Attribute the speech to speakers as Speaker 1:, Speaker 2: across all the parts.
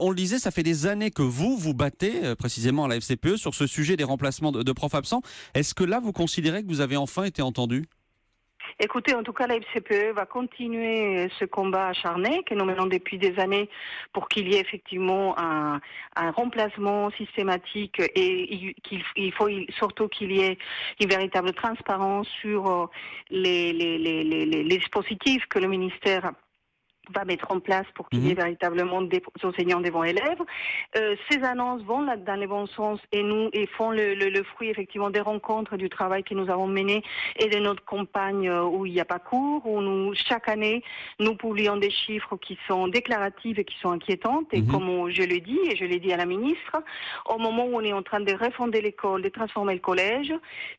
Speaker 1: On le disait, ça fait des années que vous vous battez, précisément à la FCPE, sur ce sujet des remplacements de profs absents. Est-ce que là, vous considérez que vous avez enfin été entendu ?
Speaker 2: Écoutez, en tout cas, la FCPE va continuer ce combat acharné que nous menons depuis des années pour qu'il y ait effectivement un remplacement systématique et il faut surtout qu'il y ait une véritable transparence sur les dispositifs que le ministère va mettre en place pour qu'il y ait véritablement des enseignants devant élèves. Ces annonces vont là dans le bon sens et font le fruit effectivement des rencontres, du travail que nous avons mené et de notre campagne où il n'y a pas cours, où nous chaque année nous publions des chiffres qui sont déclaratifs et qui sont inquiétantes. Et comme je le dis et je l'ai dit à la ministre, au moment où on est en train de refonder l'école, de transformer le collège,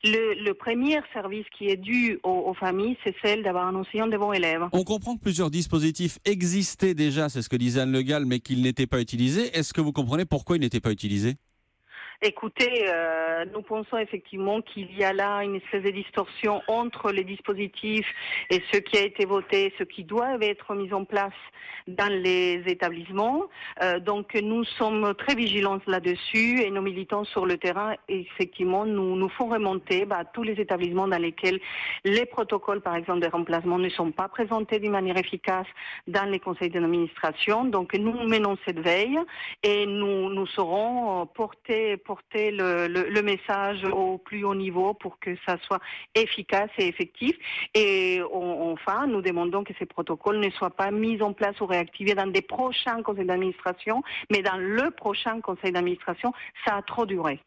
Speaker 2: le premier service qui est dû aux familles, c'est celle d'avoir un enseignant devant élèves.
Speaker 1: On comprend que plusieurs dispositifs existaient déjà, c'est ce que disait Anne Le Gall, mais qu'ils n'étaient pas utilisés. Est-ce que vous comprenez pourquoi ils n'étaient pas utilisés ?
Speaker 2: Écoutez, nous pensons effectivement qu'il y a là une espèce de distorsion entre les dispositifs et ce qui a été voté, ce qui doit être mis en place dans les établissements. Donc nous sommes très vigilants là-dessus et nos militants sur le terrain, effectivement, nous font remonter tous les établissements dans lesquels les protocoles, par exemple, de remplacement ne sont pas présentés d'une manière efficace dans les conseils d'administration. Donc nous menons cette veille et nous saurons porter le message au plus haut niveau pour que ça soit efficace et effectif. Et enfin, nous demandons que ces protocoles ne soient pas mis en place ou réactivés dans des prochains conseils d'administration, mais dans le prochain conseil d'administration. Ça a trop duré.